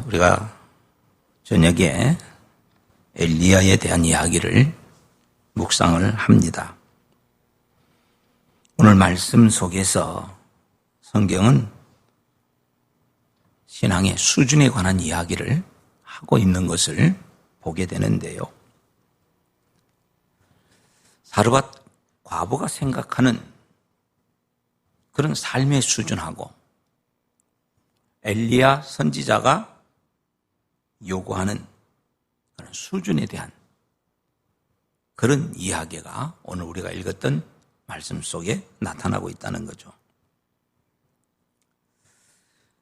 우리가 저녁에 엘리야에 대한 이야기를 묵상을 합니다. 오늘 말씀 속에서 성경은 신앙의 수준에 관한 이야기를 하고 있는 것을 보게 되는데요. 사르밧 과부가 생각하는 그런 삶의 수준하고 엘리야 선지자가 요구하는 그런 수준에 대한 그런 이야기가 오늘 우리가 읽었던 말씀 속에 나타나고 있다는 거죠.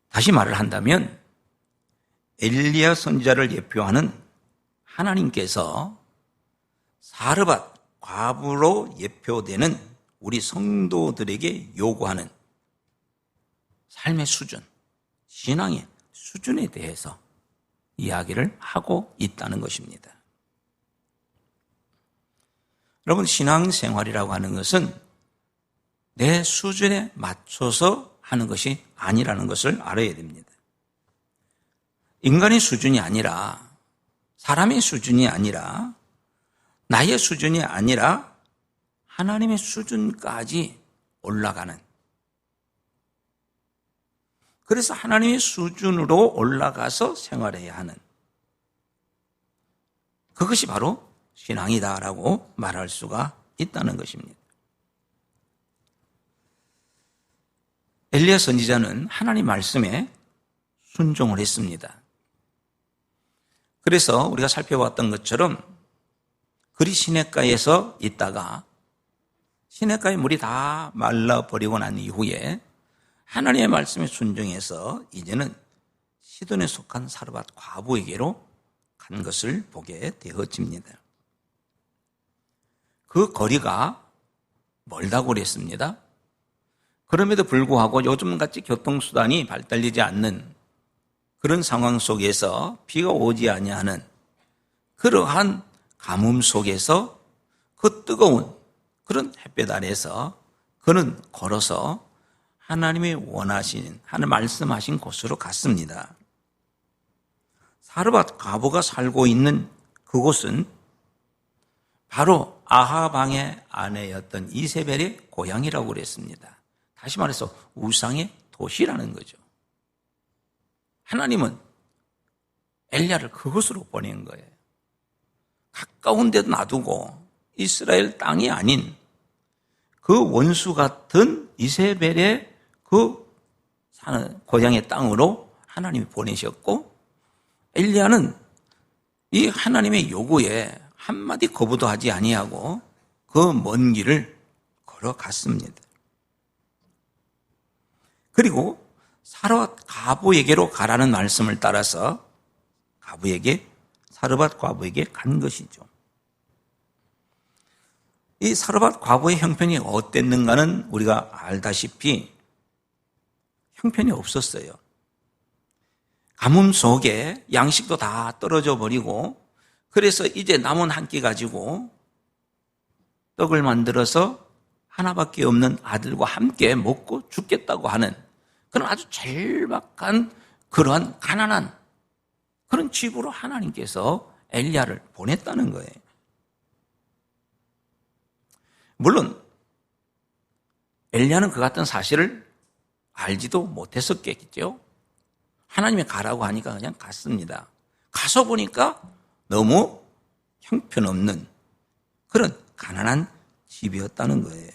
다시 말을 한다면 엘리야 선지자를 예표하는 하나님께서 사르밧 과부로 예표되는 우리 성도들에게 요구하는 삶의 수준, 신앙의 수준에 대해서 이야기를 하고 있다는 것입니다. 여러분, 신앙생활이라고 하는 것은 내 수준에 맞춰서 하는 것이 아니라는 것을 알아야 됩니다. 인간의 수준이 아니라, 사람의 수준이 아니라, 나의 수준이 아니라 하나님의 수준까지 올라가는, 그래서 하나님의 수준으로 올라가서 생활해야 하는, 그것이 바로 신앙이다라고 말할 수가 있다는 것입니다. 엘리야 선지자는 하나님 말씀에 순종을 했습니다. 그래서 우리가 살펴봤던 것처럼 그리 시냇가에서 있다가 시냇가의 물이 다 말라버리고 난 이후에 하나님의 말씀에 순종해서 이제는 시돈에 속한 사르밧 과부에게로 간 것을 보게 되어집니다. 그 거리가 멀다고 그랬습니다. 그럼에도 불구하고 요즘같이 교통수단이 발달되지 않는 그런 상황 속에서 비가 오지 아니하는 그러한 가뭄 속에서 그 뜨거운 그런 햇볕 아래서 그는 걸어서 하나님이 원하신, 하나님 말씀하신 곳으로 갔습니다. 사르밧 과부가 살고 있는 그곳은 바로 아합 왕의 아내였던 이세벨의 고향이라고 그랬습니다. 다시 말해서 우상의 도시라는 거죠. 하나님은 엘리야를 그곳으로 보낸 거예요. 가까운 데도 놔두고 이스라엘 땅이 아닌 그 원수 같은 이세벨의 그 사는 고향의 땅으로 하나님이 보내셨고, 엘리야는 이 하나님의 요구에 한마디 거부도 하지 아니하고 그 먼 길을 걸어갔습니다. 그리고 사르밧 과부에게로 가라는 말씀을 따라서 사르밧 과부에게 간 것이죠. 이 사르밧 과부의 형편이 어땠는가는 우리가 알다시피 형편이 없었어요. 가뭄 속에 양식도 다 떨어져 버리고, 그래서 이제 남은 한 끼 가지고 떡을 만들어서 하나밖에 없는 아들과 함께 먹고 죽겠다고 하는 그런 아주 절박한 그러한 가난한 그런 집으로 하나님께서 엘리야를 보냈다는 거예요. 물론 엘리야는 그 같은 사실을 알지도 못했었겠죠. 하나님이 가라고 하니까 그냥 갔습니다. 가서 보니까 너무 형편없는 그런 가난한 집이었다는 거예요.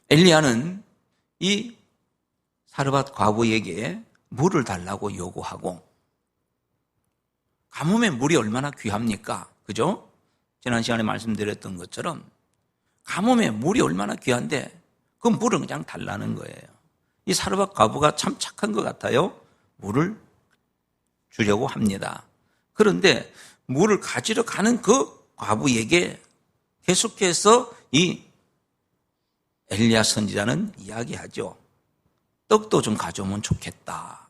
엘리야는 이 사르밧 과부에게 물을 달라고 요구하고, 가뭄에 물이 얼마나 귀합니까? 그죠? 지난 시간에 말씀드렸던 것처럼 가뭄에 물이 얼마나 귀한데 그 물을 그냥 달라는 거예요. 이 사르밧 과부가 참 착한 것 같아요. 물을 주려고 합니다. 그런데 물을 가지러 가는 그 과부에게 계속해서 이 엘리야 선지자는 이야기하죠. 떡도 좀 가져오면 좋겠다.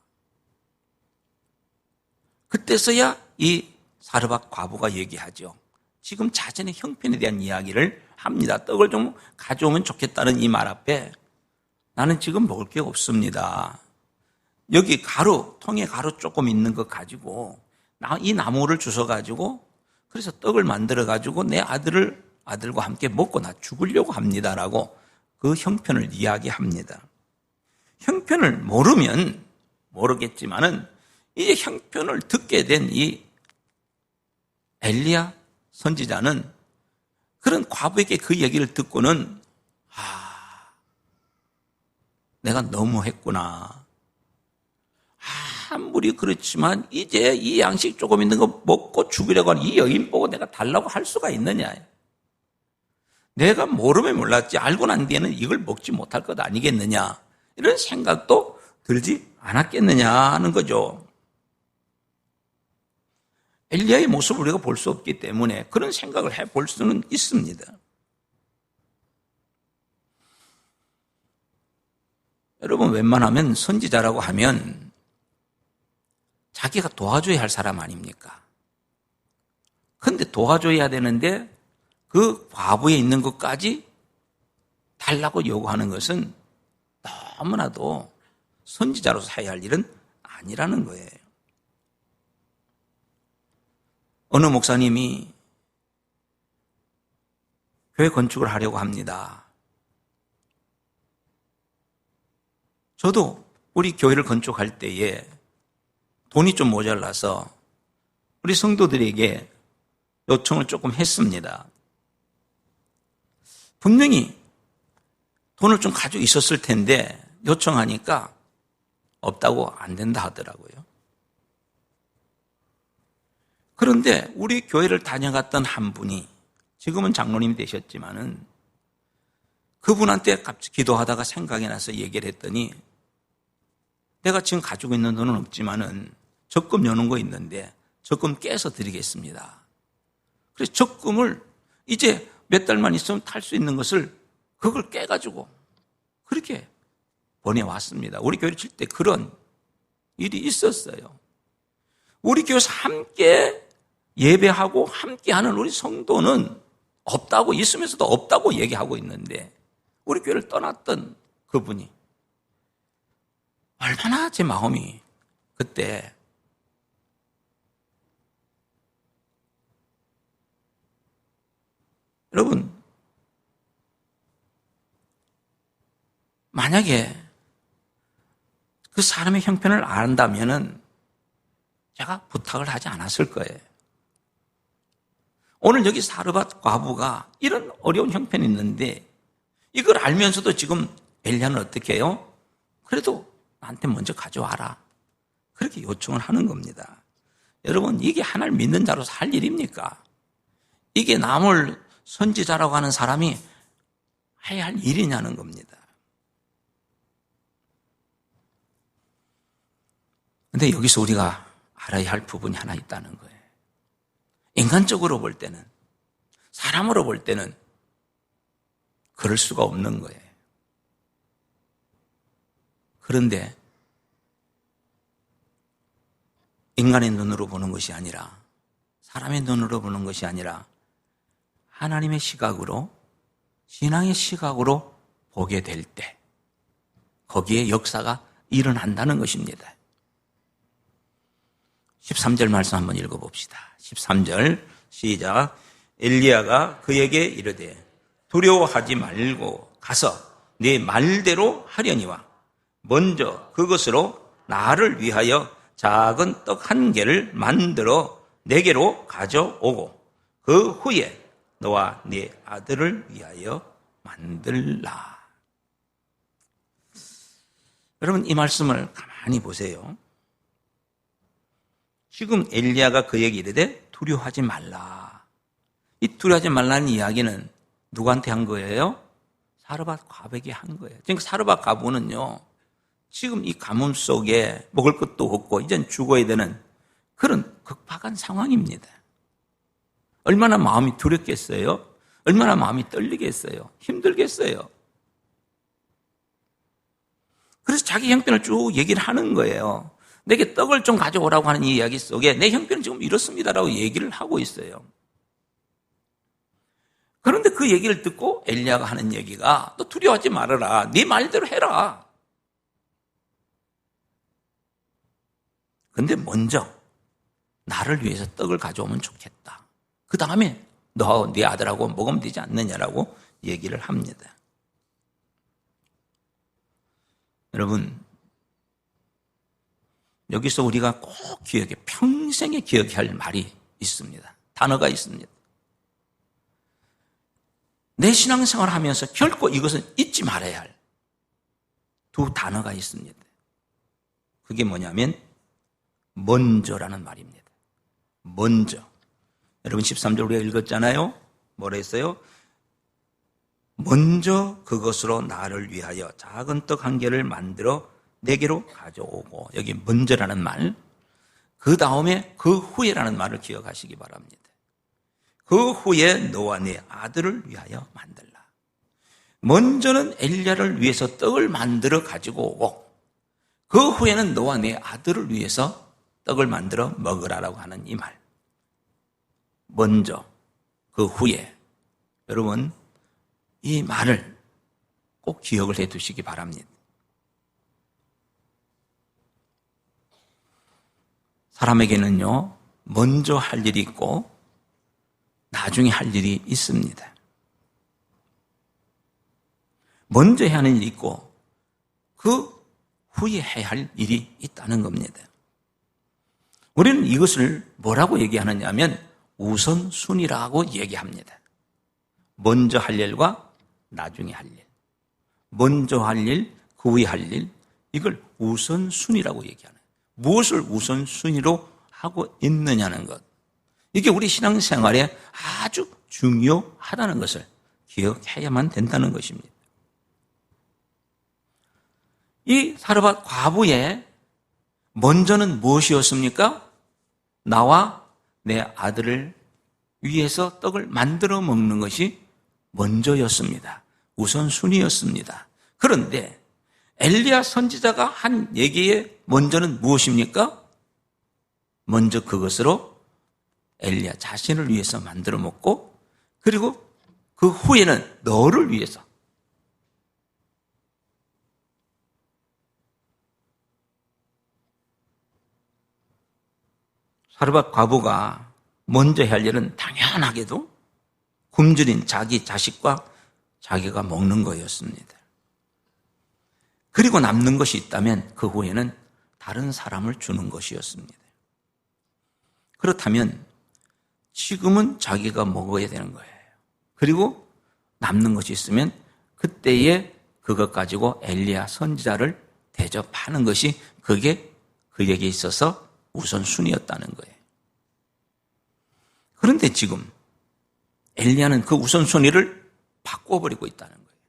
그때서야 이 사르밧 과부가 얘기하죠. 지금 자신의 형편에 대한 이야기를 합니다. 떡을 좀 가져오면 좋겠다는 이 말 앞에 나는 지금 먹을 게 없습니다. 여기 가루, 통에 가루 조금 있는 것 가지고 이 나무를 주워가지고 그래서 떡을 만들어가지고 내 아들과 함께 먹고 나 죽으려고 합니다라고 그 형편을 이야기합니다. 형편을 모르면 모르겠지만은 이제 형편을 듣게 된 이 엘리야 선지자는 그런 과부에게 그 얘기를 듣고는 내가 너무했구나. 아무리 그렇지만 이제 이 양식 조금 있는 거 먹고 죽으려고 하는 이 여인 보고 내가 달라고 할 수가 있느냐. 내가 모르면 몰랐지 알고 난 뒤에는 이걸 먹지 못할 것 아니겠느냐. 이런 생각도 들지 않았겠느냐 하는 거죠. 엘리야의 모습을 우리가 볼 수 없기 때문에 그런 생각을 해볼 수는 있습니다. 여러분 웬만하면 선지자라고 하면 자기가 도와줘야 할 사람 아닙니까? 그런데 도와줘야 되는데 그 과부에 있는 것까지 달라고 요구하는 것은 너무나도 선지자로서 해야 할 일은 아니라는 거예요. 어느 목사님이 교회 건축을 하려고 합니다. 저도 우리 교회를 건축할 때에 돈이 좀 모자라서 우리 성도들에게 요청을 조금 했습니다. 분명히 돈을 좀 가지고 있었을 텐데 요청하니까 없다고 안 된다 하더라고요. 그런데 우리 교회를 다녀갔던 한 분이 지금은 장로님이 되셨지만은 그분한테 갑자기 기도하다가 생각이 나서 얘기를 했더니 내가 지금 가지고 있는 돈은 없지만은 적금 여는 거 있는데 적금 깨서 드리겠습니다. 그래서 적금을 이제 몇 달만 있으면 탈 수 있는 것을 그걸 깨가지고 그렇게 보내왔습니다. 우리 교회를 칠 때 그런 일이 있었어요. 우리 교회에서 함께 예배하고 함께하는 우리 성도는 없다고 있으면서도 없다고 얘기하고 있는데 우리 교회를 떠났던 그분이 얼마나 제 마음이 그때 여러분 만약에 그 사람의 형편을 안다면은 제가 부탁을 하지 않았을 거예요. 오늘 여기 사르밧 과부가 이런 어려운 형편이 있는데 이걸 알면서도 지금 엘리야는 어떻게 해요? 그래도 나한테 먼저 가져와라. 그렇게 요청을 하는 겁니다. 여러분 이게 하나를 믿는 자로서 할 일입니까? 이게 남을 선지자라고 하는 사람이 해야 할 일이냐는 겁니다. 그런데 여기서 우리가 알아야 할 부분이 하나 있다는 거예요. 인간적으로 볼 때는, 사람으로 볼 때는 그럴 수가 없는 거예요. 그런데 인간의 눈으로 보는 것이 아니라 사람의 눈으로 보는 것이 아니라 하나님의 시각으로 신앙의 시각으로 보게 될 때 거기에 역사가 일어난다는 것입니다. 13절 말씀 한번 읽어봅시다. 13절 시작. 엘리야가 그에게 이르되 두려워하지 말고 가서 네 말대로 하려니와 먼저 그것으로 나를 위하여 작은 떡 한 개를 만들어 내게로 가져오고 그 후에 너와 네 아들을 위하여 만들라. 여러분 이 말씀을 가만히 보세요. 지금 엘리야가 그에게 이르되 두려워하지 말라. 이 두려워하지 말라는 이야기는 누구한테 한 거예요? 사르밧 과부에게 한 거예요. 그러니까 사르밧 과부는요, 지금 이 가뭄 속에 먹을 것도 없고 이젠 죽어야 되는 그런 급박한 상황입니다. 얼마나 마음이 두렵겠어요? 얼마나 마음이 떨리겠어요? 힘들겠어요? 그래서 자기 형편을 쭉 얘기를 하는 거예요. 내게 떡을 좀 가져오라고 하는 이 이야기 속에 내 형편은 지금 이렇습니다라고 얘기를 하고 있어요. 그런데 그 얘기를 듣고 엘리야가 하는 얘기가 너 두려워하지 말아라. 네 말대로 해라. 근데 먼저 나를 위해서 떡을 가져오면 좋겠다. 그 다음에 너 네 아들하고 먹으면 되지 않느냐라고 얘기를 합니다. 여러분, 여기서 우리가 꼭 평생에 기억해야 할 말이 있습니다. 단어가 있습니다. 내 신앙생활을 하면서 결코 이것은 잊지 말아야 할 두 단어가 있습니다. 그게 뭐냐면 먼저라는 말입니다. 먼저. 여러분 13절 우리가 읽었잖아요. 뭐라 했어요? 먼저 그것으로 나를 위하여 작은 떡 한 개를 만들어 내게로 가져오고, 여기 먼저라는 말, 그 다음에 그 후에라는 말을 기억하시기 바랍니다. 그 후에 너와 네 아들을 위하여 만들라. 먼저는 엘리야를 위해서 떡을 만들어 가지고 오고, 그 후에는 너와 네 아들을 위해서 떡을 만들어 먹으라라고 하는 이 말. 먼저, 그 후에. 여러분, 이 말을 꼭 기억을 해 두시기 바랍니다. 사람에게는요, 먼저 할 일이 있고 나중에 할 일이 있습니다. 먼저 해야 하는 일이 있고 그 후에 해야 할 일이 있다는 겁니다. 우리는 이것을 뭐라고 얘기하느냐 하면 우선순위라고 얘기합니다. 먼저 할 일과 나중에 할 일, 먼저 할 일, 그 후에 할 일, 이걸 우선순위라고 얘기하는, 무엇을 우선순위로 하고 있느냐는 것, 이게 우리 신앙생활에 아주 중요하다는 것을 기억해야만 된다는 것입니다. 이 사르밧 과부의 먼저는 무엇이었습니까? 나와 내 아들을 위해서 떡을 만들어 먹는 것이 먼저였습니다. 우선순위였습니다. 그런데 엘리야 선지자가 한 얘기의 먼저는 무엇입니까? 먼저 그것으로 엘리야 자신을 위해서 만들어 먹고, 그리고 그 후에는 너를 위해서. 사르밧 과부가 먼저 해야 할 일은 당연하게도 굶주린 자기 자식과 자기가 먹는 거였습니다. 그리고 남는 것이 있다면 그 후에는 다른 사람을 주는 것이었습니다. 그렇다면 지금은 자기가 먹어야 되는 거예요. 그리고 남는 것이 있으면 그때에 그것 가지고 엘리야 선지자를 대접하는 것이, 그게 그에게 있어서 우선순위였다는 거예요. 그런데 지금 엘리야는 그 우선순위를 바꿔버리고 있다는 거예요.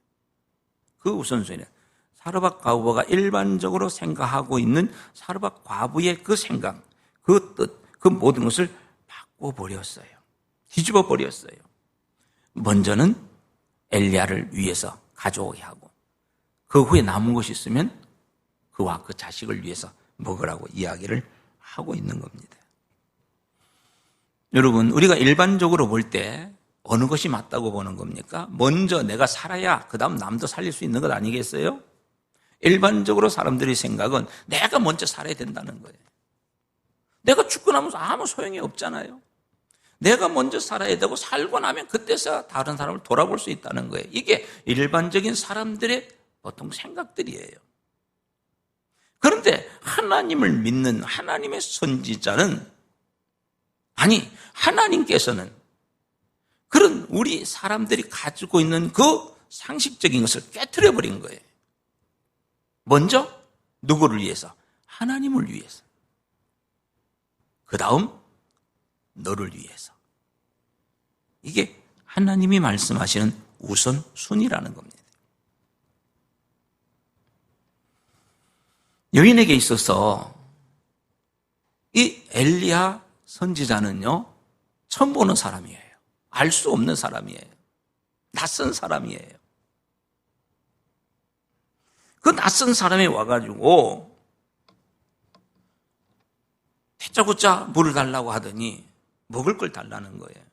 그 우선순위는 사르밧 과부가 일반적으로 생각하고 있는 사르밧 과부의 그 생각, 그 뜻, 그 모든 것을 바꿔버렸어요. 뒤집어 버렸어요. 먼저는 엘리야를 위해서 가져오게 하고, 그 후에 남은 것이 있으면 그와 그 자식을 위해서 먹으라고 이야기를 하고 있는 겁니다. 여러분, 우리가 일반적으로 볼 때 어느 것이 맞다고 보는 겁니까? 먼저 내가 살아야 그 다음 남도 살릴 수 있는 것 아니겠어요? 일반적으로 사람들의 생각은 내가 먼저 살아야 된다는 거예요. 내가 죽고 나면 아무 소용이 없잖아요. 내가 먼저 살아야 되고, 살고 나면 그때서 다른 사람을 돌아볼 수 있다는 거예요. 이게 일반적인 사람들의 보통 생각들이에요. 그런데 하나님을 믿는 하나님의 선지자는, 아니 하나님께서는 그런 우리 사람들이 가지고 있는 그 상식적인 것을 깨트려 버린 거예요. 먼저 누구를 위해서? 하나님을 위해서. 그 다음 너를 위해서. 이게 하나님이 말씀하시는 우선순위라는 겁니다. 여인에게 있어서 이 엘리야 선지자는요, 처음 보는 사람이에요. 알 수 없는 사람이에요. 낯선 사람이에요. 그 낯선 사람이 와가지고 다짜고짜 물을 달라고 하더니 먹을 걸 달라는 거예요.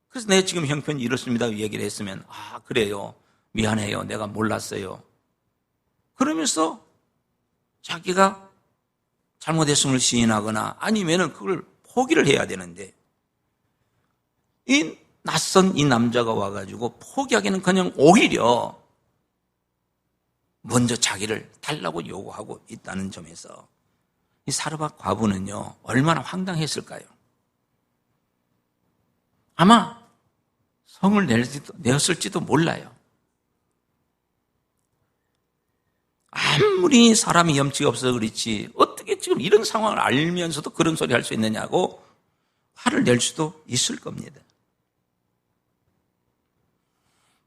그래서 내 지금 형편이 이렇습니다 얘기를 했으면, 아 그래요, 미안해요, 내가 몰랐어요, 그러면서 자기가 잘못했음을 시인하거나 아니면은 그걸 포기를 해야 되는데 이 낯선 이 남자가 와가지고 포기하기는 그냥 오히려 먼저 자기를 달라고 요구하고 있다는 점에서 이 사르밧 과부는요 얼마나 황당했을까요? 아마 성을 내었을지도 몰라요. 아무리 사람이 염치가 없어서 그렇지 어떻게 지금 이런 상황을 알면서도 그런 소리 할 수 있느냐고 화를 낼 수도 있을 겁니다.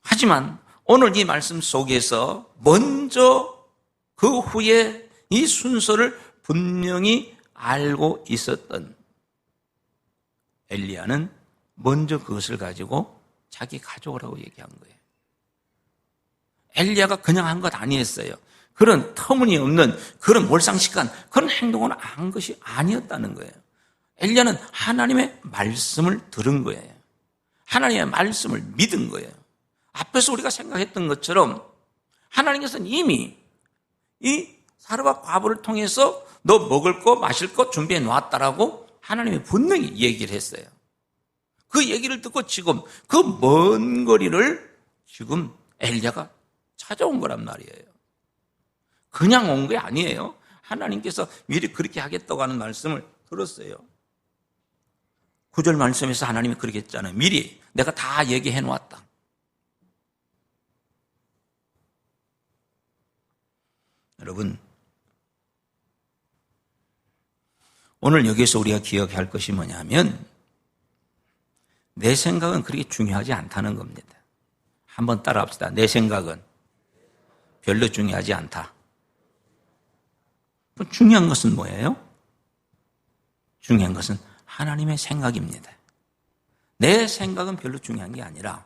하지만 오늘 이 말씀 속에서 먼저 그 후에 이 순서를 분명히 알고 있었던 엘리야는 먼저 그것을 가지고 자기 가져오라고 얘기한 거예요. 엘리야가 그냥 한 것 아니었어요. 그런 터무니없는 그런 몰상식한 그런 행동을 한 것이 아니었다는 거예요. 엘리야는 하나님의 말씀을 들은 거예요. 하나님의 말씀을 믿은 거예요. 앞에서 우리가 생각했던 것처럼 하나님께서는 이미 이 사르밧 과부를 통해서 너 먹을 거 마실 거 준비해 놨다라고 하나님이 분명히 얘기를 했어요. 그 얘기를 듣고 지금 그 먼 거리를 지금 엘리야가 찾아온 거란 말이에요. 그냥 온 게 아니에요. 하나님께서 미리 그렇게 하겠다고 하는 말씀을 들었어요. 9절 말씀에서 하나님이 그렇게 했잖아요. 미리 내가 다 얘기해 놓았다. 여러분, 오늘 여기서 우리가 기억해야 할 것이 뭐냐면 내 생각은 그렇게 중요하지 않다는 겁니다. 한번 따라합시다. 내 생각은 별로 중요하지 않다. 중요한 것은 뭐예요? 중요한 것은 하나님의 생각입니다. 내 생각은 별로 중요한 게 아니라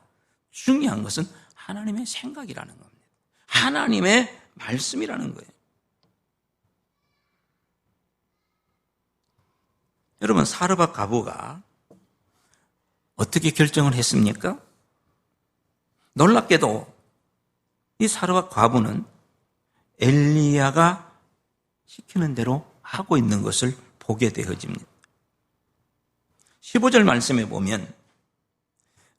중요한 것은 하나님의 생각이라는 겁니다. 하나님의 말씀이라는 거예요. 여러분, 사르밧 과부가 어떻게 결정을 했습니까? 놀랍게도 이 사르밧 과부는 엘리야가 시키는 대로 하고 있는 것을 보게 되어집니다. 15절 말씀에 보면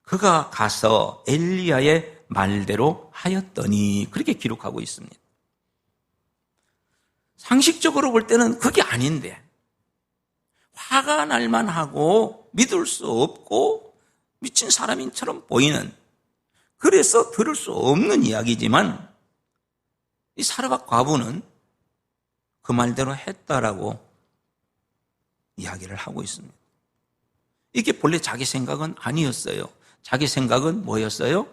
그가 가서 엘리야의 말대로 하였더니 그렇게 기록하고 있습니다. 상식적으로 볼 때는 그게 아닌데 화가 날 만하고 믿을 수 없고 미친 사람인처럼 보이는, 그래서 들을 수 없는 이야기지만 이 사르밧 과부는 그 말대로 했다라고 이야기를 하고 있습니다. 이게 본래 자기 생각은 아니었어요. 자기 생각은 뭐였어요?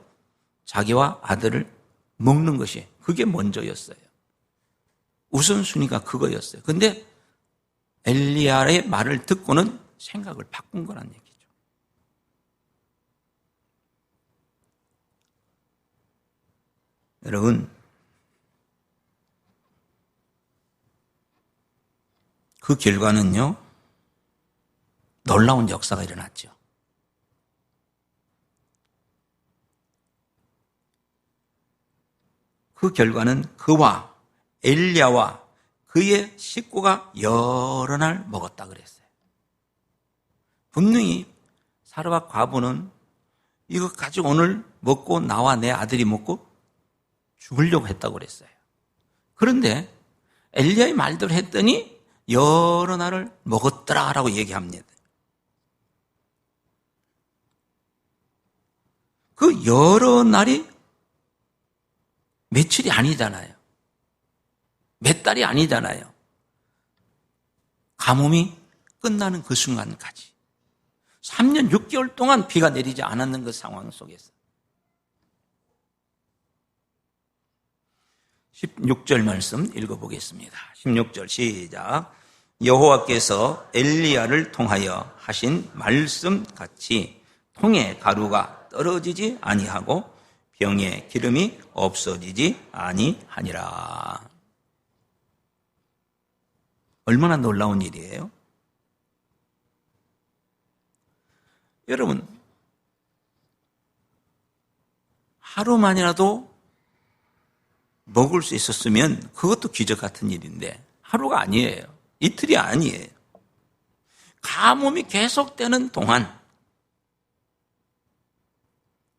자기와 아들을 먹는 것이 그게 먼저였어요. 우선순위가 그거였어요. 근데 엘리야의 말을 듣고는 생각을 바꾼 거란 얘기죠. 여러분, 그 결과는요, 놀라운 역사가 일어났죠. 그 결과는 그와 엘리야와 그의 식구가 여러 날 먹었다 그랬어요. 분명히 사르밧 과부는 이거 가지고 오늘 먹고 나와 내 아들이 먹고 죽으려고 했다고 그랬어요. 그런데 엘리야의 말대로 했더니 여러 날을 먹었더라라고 얘기합니다. 그 여러 날이 며칠이 아니잖아요. 몇 달이 아니잖아요. 가뭄이 끝나는 그 순간까지 3년 6개월 동안 비가 내리지 않았는 그 상황 속에서 16절 말씀 읽어보겠습니다. 16절 시작. 여호와께서 엘리야를 통하여 하신 말씀같이 통에 가루가 떨어지지 아니하고 병에 기름이 없어지지 아니하니라. 얼마나 놀라운 일이에요? 여러분, 하루만이라도 먹을 수 있었으면 그것도 기적 같은 일인데 하루가 아니에요. 이틀이 아니에요. 가뭄이 계속되는 동안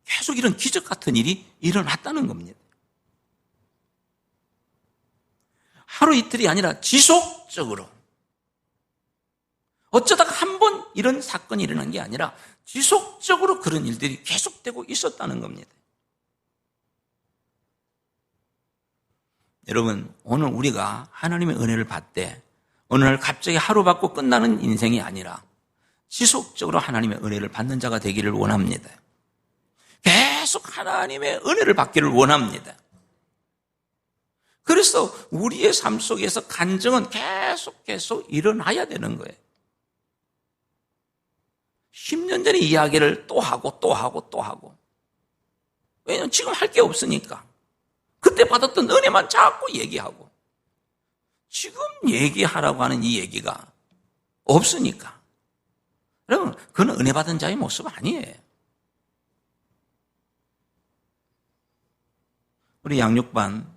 계속 이런 기적 같은 일이 일어났다는 겁니다. 하루 이틀이 아니라 지속적으로. 어쩌다가 한 번 이런 사건이 일어난 게 아니라 지속적으로 그런 일들이 계속되고 있었다는 겁니다. 여러분, 오늘 우리가 하나님의 은혜를 받되 어느 날 갑자기 하루 받고 끝나는 인생이 아니라 지속적으로 하나님의 은혜를 받는 자가 되기를 원합니다. 계속 하나님의 은혜를 받기를 원합니다. 그래서 우리의 삶 속에서 간증은 계속 일어나야 되는 거예요. 10년 전의 이야기를 또 하고. 왜냐하면 지금 할 게 없으니까. 그때 받았던 은혜만 자꾸 얘기하고. 지금 얘기하라고 하는 이 얘기가 없으니까. 여러분, 그건 은혜 받은 자의 모습 아니에요. 우리 양육반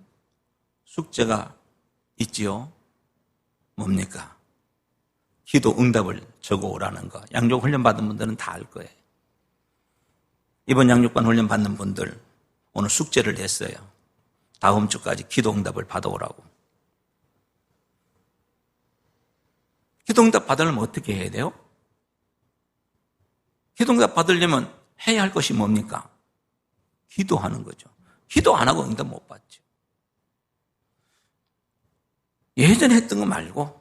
숙제가 있지요. 뭡니까? 기도 응답을 적어오라는 거. 양육 훈련 받은 분들은 다 알 거예요. 이번 양육반 훈련 받는 분들 오늘 숙제를 냈어요. 다음 주까지 기도 응답을 받아오라고. 기도 응답 받으려면 어떻게 해야 돼요? 기도 응답 받으려면 해야 할 것이 뭡니까? 기도하는 거죠. 기도 안 하고 응답 못 받죠. 예전에 했던 거 말고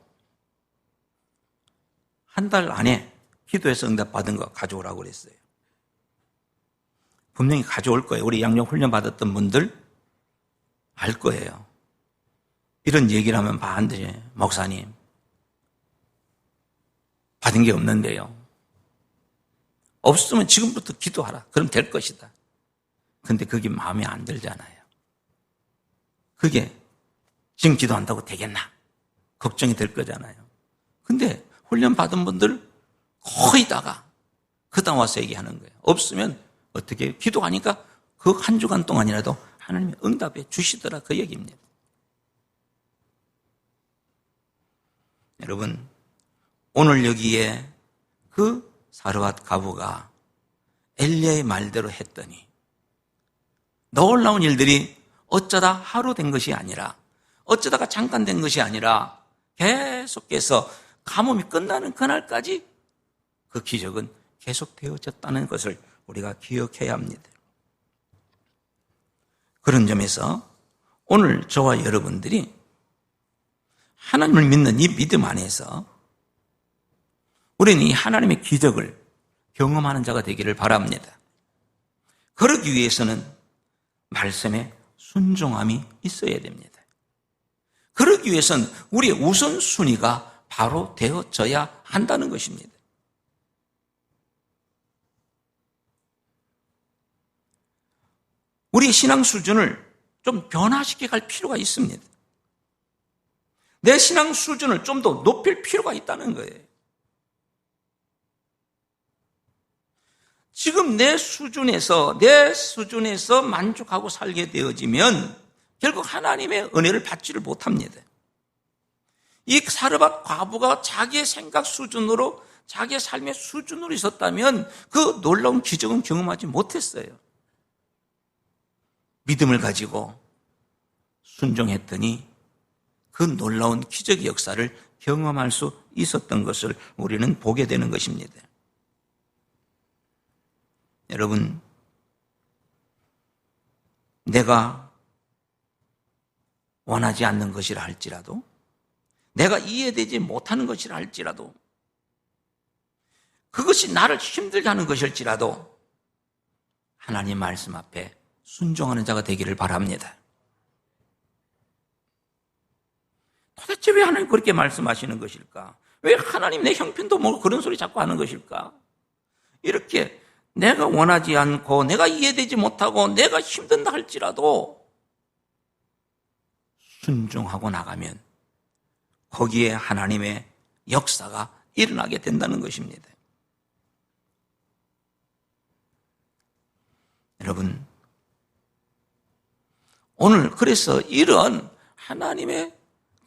한 달 안에 기도해서 응답 받은 거 가져오라고 그랬어요. 분명히 가져올 거예요. 우리 양육 훈련 받았던 분들 알 거예요. 이런 얘기를 하면 반드시 목사님 받은 게 없는데요. 없으면 지금부터 기도하라. 그럼 될 것이다. 근데 그게 마음에 안 들잖아요. 그게 지금 기도한다고 되겠나? 걱정이 될 거잖아요. 근데 훈련 받은 분들 거의 다가 그 다음 와서 얘기하는 거예요. 없으면 어떻게 해요? 기도하니까 그 한 주간 동안이라도 하나님이 응답해 주시더라 그 얘기입니다. 여러분, 오늘 여기에 그 사르밧 과부가 엘리야의 말대로 했더니 놀라운 일들이 어쩌다 하루 된 것이 아니라 어쩌다가 잠깐 된 것이 아니라 계속해서 가뭄이 끝나는 그날까지 그 기적은 계속되어졌다는 것을 우리가 기억해야 합니다. 그런 점에서 오늘 저와 여러분들이 하나님을 믿는 이 믿음 안에서 우리는 이 하나님의 기적을 경험하는 자가 되기를 바랍니다. 그러기 위해서는 말씀에 순종함이 있어야 됩니다. 그러기 위해서는 우리의 우선순위가 바로 되어져야 한다는 것입니다. 우리의 신앙 수준을 좀 변화시켜 갈 필요가 있습니다. 내 신앙 수준을 좀 더 높일 필요가 있다는 거예요. 지금 내 수준에서 만족하고 살게 되어지면 결국 하나님의 은혜를 받지를 못합니다. 이 사르밧 과부가 자기의 생각 수준으로 자기의 삶의 수준으로 있었다면 그 놀라운 기적은 경험하지 못했어요. 믿음을 가지고 순종했더니 그 놀라운 기적의 역사를 경험할 수 있었던 것을 우리는 보게 되는 것입니다. 여러분, 내가 원하지 않는 것이라 할지라도, 내가 이해되지 못하는 것이라 할지라도, 그것이 나를 힘들게 하는 것일지라도 하나님 말씀 앞에 순종하는 자가 되기를 바랍니다. 도대체 왜 하나님 그렇게 말씀하시는 것일까? 왜 하나님 내 형편도 모르고 그런 소리 자꾸 하는 것일까? 이렇게 내가 원하지 않고 내가 이해되지 못하고 내가 힘든다 할지라도 순종하고 나가면 거기에 하나님의 역사가 일어나게 된다는 것입니다. 여러분, 오늘 그래서 이런 하나님의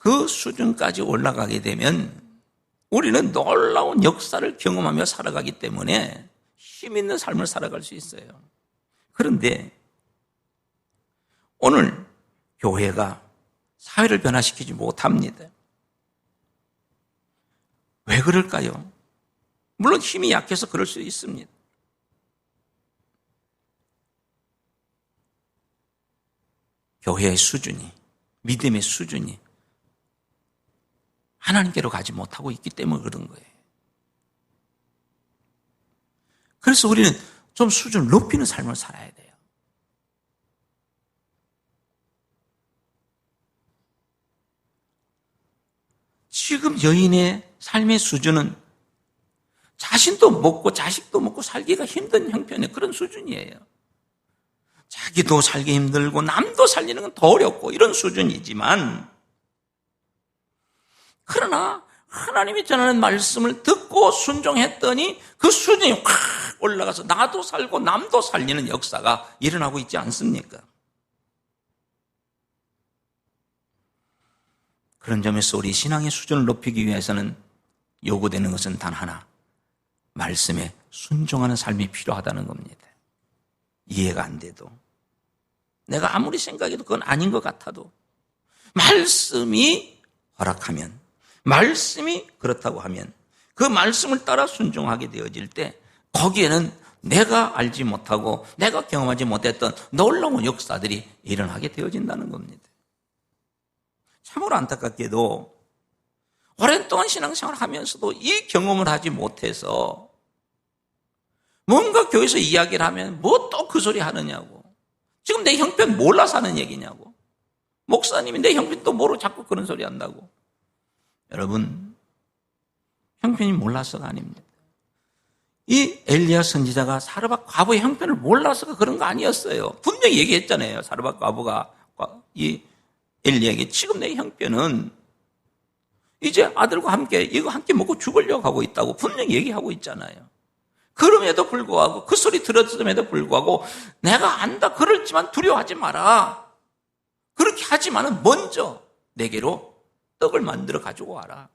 그 수준까지 올라가게 되면 우리는 놀라운 역사를 경험하며 살아가기 때문에 힘 있는 삶을 살아갈 수 있어요. 그런데 오늘 교회가 사회를 변화시키지 못합니다. 왜 그럴까요? 물론 힘이 약해서 그럴 수 있습니다. 교회의 수준이, 믿음의 수준이 하나님께로 가지 못하고 있기 때문에 그런 거예요. 그래서 우리는 좀 수준을 높이는 삶을 살아야 돼요. 지금 여인의 삶의 수준은 자신도 먹고 자식도 먹고 살기가 힘든 형편의 그런 수준이에요. 자기도 살기 힘들고 남도 살리는 건 더 어렵고 이런 수준이지만, 그러나 하나님이 전하는 말씀을 듣고 순종했더니 그 수준이 확 올라가서 나도 살고 남도 살리는 역사가 일어나고 있지 않습니까? 그런 점에서 우리 신앙의 수준을 높이기 위해서는 요구되는 것은 단 하나, 말씀에 순종하는 삶이 필요하다는 겁니다. 이해가 안 돼도, 내가 아무리 생각해도 그건 아닌 것 같아도 말씀이 허락하면, 말씀이 그렇다고 하면 그 말씀을 따라 순종하게 되어질 때 거기에는 내가 알지 못하고 내가 경험하지 못했던 놀라운 역사들이 일어나게 되어진다는 겁니다. 참으로 안타깝게도 오랜 동안 신앙생활을 하면서도 이 경험을 하지 못해서 뭔가 교회에서 이야기를 하면 뭐 또 그 소리 하느냐고, 지금 내 형편 몰라서 하는 얘기냐고, 목사님이 내 형편 또 모르고 자꾸 그런 소리 한다고. 여러분, 형편이 몰라서가 아닙니다. 이 엘리야 선지자가 사르밧 과부의 형편을 몰라서가 그런 거 아니었어요. 분명히 얘기했잖아요. 사르밧 과부가 이 엘리야에게 지금 내 형편은 이제 아들과 함께 이거 함께 먹고 죽으려고 하고 있다고 분명히 얘기하고 있잖아요. 그럼에도 불구하고, 그 소리 들었음에도 불구하고 내가 안다 그럴지만 두려워하지 마라, 그렇게 하지만은 먼저 내게로 떡을 만들어 가지고 와라.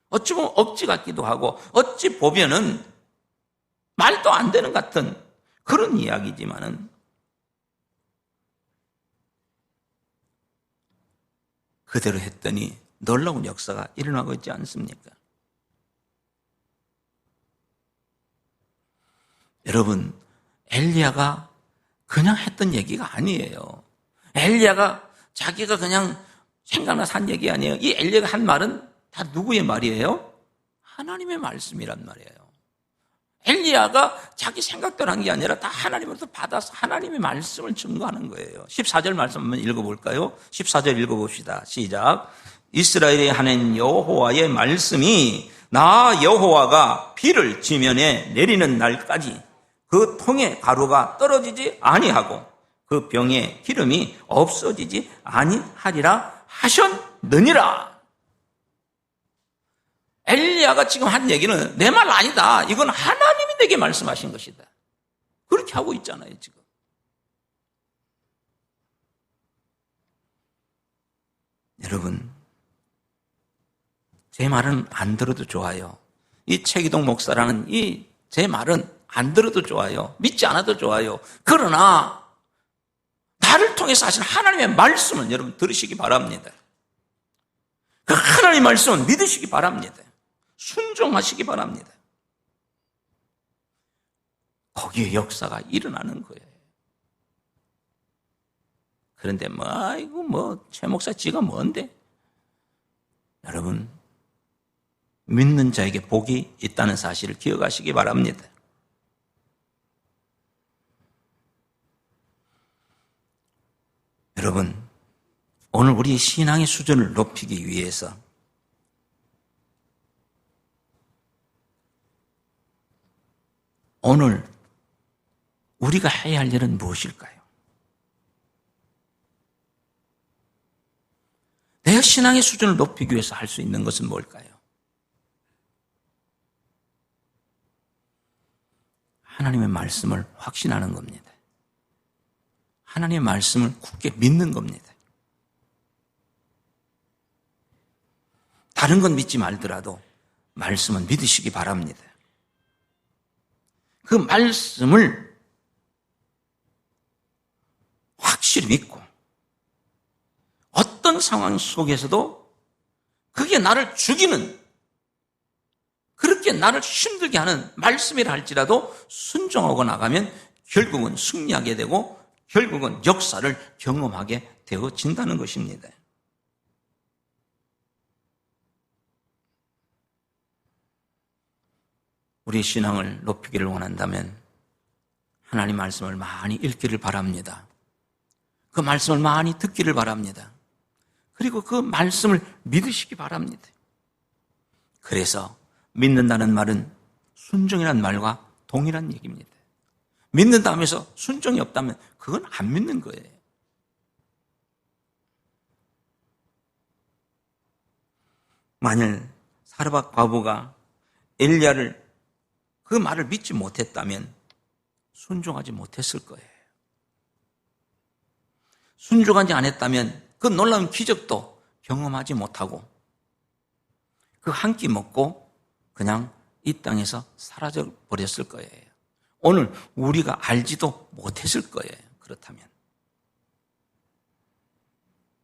어찌 보면 억지 같기도 하고 어찌 보면은 말도 안 되는 같은 그런 이야기지만은 그대로 했더니 놀라운 역사가 일어나고 있지 않습니까? 여러분, 엘리야가 그냥 했던 얘기가 아니에요. 엘리야가 자기가 그냥 생각나서 한 얘기 아니에요. 이 엘리야가 한 말은 다 누구의 말이에요? 하나님의 말씀이란 말이에요. 엘리야가 자기 생각대로 한 게 아니라 다 하나님으로부터 받아서 하나님의 말씀을 증거하는 거예요. 14절 말씀 한번 읽어볼까요? 14절 읽어봅시다. 시작. 이스라엘의 하나님 여호와의 말씀이 나 여호와가 비를 지면에 내리는 날까지 그 통에 가루가 떨어지지 아니하고 그 병에 기름이 없어지지 아니하리라 하셨느니라. 엘리야가 지금 한 얘기는 내 말 아니다, 이건 하나님이 내게 말씀하신 것이다, 그렇게 하고 있잖아요. 지금 여러분, 제 말은 안 들어도 좋아요. 이 최기동 목사라는 이 제 말은 안 들어도 좋아요. 믿지 않아도 좋아요. 그러나 나를 통해서 하신 하나님의 말씀은 여러분 들으시기 바랍니다. 그 하나님의 말씀은 믿으시기 바랍니다. 순종하시기 바랍니다. 거기에 역사가 일어나는 거예요. 그런데 최 목사 지가 뭔데? 여러분, 믿는 자에게 복이 있다는 사실을 기억하시기 바랍니다. 여러분, 오늘 우리 신앙의 수준을 높이기 위해서 오늘 우리가 해야 할 일은 무엇일까요? 내 신앙의 수준을 높이기 위해서 할 수 있는 것은 뭘까요? 하나님의 말씀을 확신하는 겁니다. 하나님의 말씀을 굳게 믿는 겁니다. 다른 건 믿지 말더라도 말씀은 믿으시기 바랍니다. 그 말씀을 확실히 믿고 어떤 상황 속에서도 그게 나를 죽이는, 그렇게 나를 힘들게 하는 말씀이라 할지라도 순종하고 나가면 결국은 승리하게 되고 결국은 역사를 경험하게 되어진다는 것입니다. 우리 신앙을 높이기를 원한다면 하나님 말씀을 많이 읽기를 바랍니다. 그 말씀을 많이 듣기를 바랍니다. 그리고 그 말씀을 믿으시기 바랍니다. 그래서 믿는다는 말은 순종이라는 말과 동일한 얘기입니다. 믿는다 하면서 순종이 없다면 그건 안 믿는 거예요. 만일 사르밧 과부가 엘리야를 그 말을 믿지 못했다면 순종하지 못했을 거예요. 순종하지 않았다면 그 놀라운 기적도 경험하지 못하고 그 한 끼 먹고 그냥 이 땅에서 사라져 버렸을 거예요. 오늘 우리가 알지도 못했을 거예요. 그렇다면.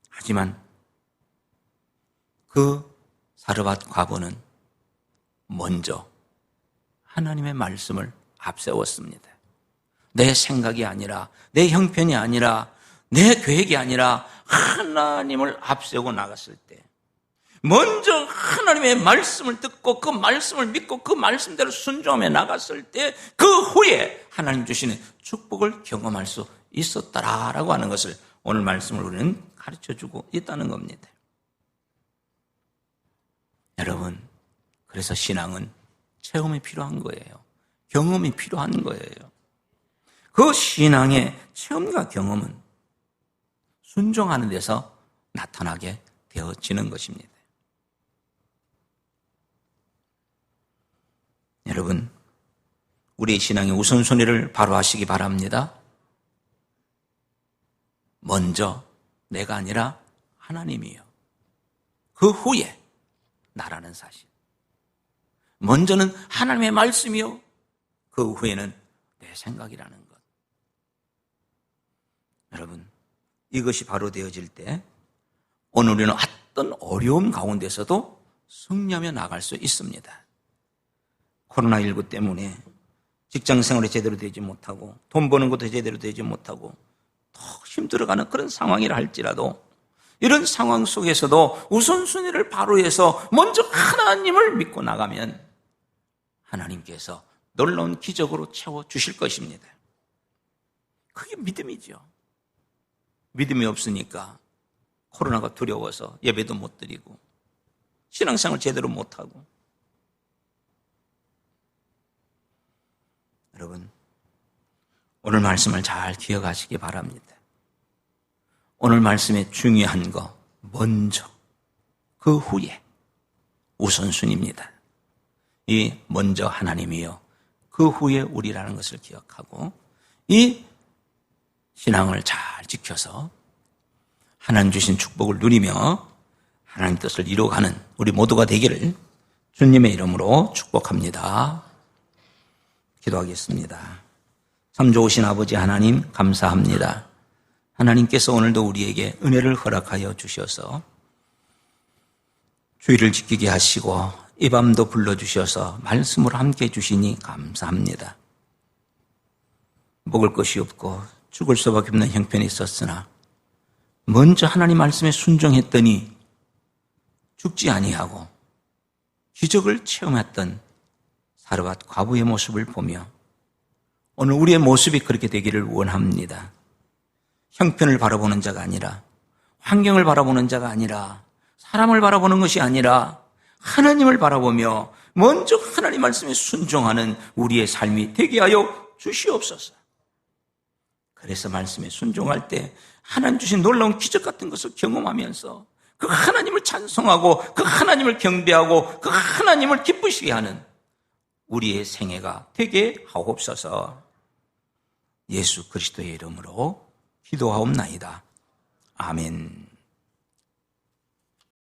하지만 그 사르밧 과부는 먼저 하나님의 말씀을 앞세웠습니다. 내 생각이 아니라, 내 형편이 아니라, 내 계획이 아니라 하나님을 앞세우고 나갔을 때 먼저 하나님의 말씀을 듣고 그 말씀을 믿고 그 말씀대로 순종하며 나갔을 때 그 후에 하나님 주시는 축복을 경험할 수 있었다라고 하는 것을 오늘 말씀을 우리는 가르쳐주고 있다는 겁니다. 여러분, 그래서 신앙은 체험이 필요한 거예요. 경험이 필요한 거예요. 그 신앙의 체험과 경험은 순종하는 데서 나타나게 되어지는 것입니다. 여러분, 우리의 신앙의 우선순위를 바로 하시기 바랍니다. 먼저 내가 아니라 하나님이요. 그 후에 나라는 사실. 먼저는 하나님의 말씀이요. 그 후에는 내 생각이라는 것. 여러분, 이것이 바로 되어질 때 오늘 우리는 어떤 어려움 가운데서도 승리하며 나갈 수 있습니다. 코로나19 때문에 직장 생활이 제대로 되지 못하고 돈 버는 것도 제대로 되지 못하고 더 힘들어가는 그런 상황이라 할지라도 이런 상황 속에서도 우선순위를 바로 해서 먼저 하나님을 믿고 나가면 하나님께서 놀라운 기적으로 채워주실 것입니다. 그게 믿음이죠. 믿음이 없으니까 코로나가 두려워서 예배도 못 드리고 신앙생활 제대로 못하고. 여러분, 오늘 말씀을 잘 기억하시기 바랍니다. 오늘 말씀의 중요한 거 먼저, 그 후에 우선순위입니다. 이 먼저 하나님이요, 그 후에 우리라는 것을 기억하고 이 신앙을 잘 지켜서 하나님 주신 축복을 누리며 하나님 뜻을 이루어가는 우리 모두가 되기를 주님의 이름으로 축복합니다. 기도하겠습니다. 참 좋으신 아버지 하나님 감사합니다. 하나님께서 오늘도 우리에게 은혜를 허락하여 주셔서 주의를 지키게 하시고 이 밤도 불러주셔서 말씀으로 함께 해주시니 감사합니다. 먹을 것이 없고 죽을 수밖에 없는 형편이 있었으나 먼저 하나님 말씀에 순종했더니 죽지 아니하고 기적을 체험했던 사르밧 과부의 모습을 보며 오늘 우리의 모습이 그렇게 되기를 원합니다. 형편을 바라보는 자가 아니라, 환경을 바라보는 자가 아니라, 사람을 바라보는 것이 아니라 하나님을 바라보며 먼저 하나님 말씀에 순종하는 우리의 삶이 되게 하여 주시옵소서. 그래서 말씀에 순종할 때 하나님 주신 놀라운 기적 같은 것을 경험하면서 그 하나님을 찬송하고 그 하나님을 경배하고 그 하나님을 기쁘시게 하는 우리의 생애가 되게 하옵소서. 예수 그리스도의 이름으로 기도하옵나이다. 아멘.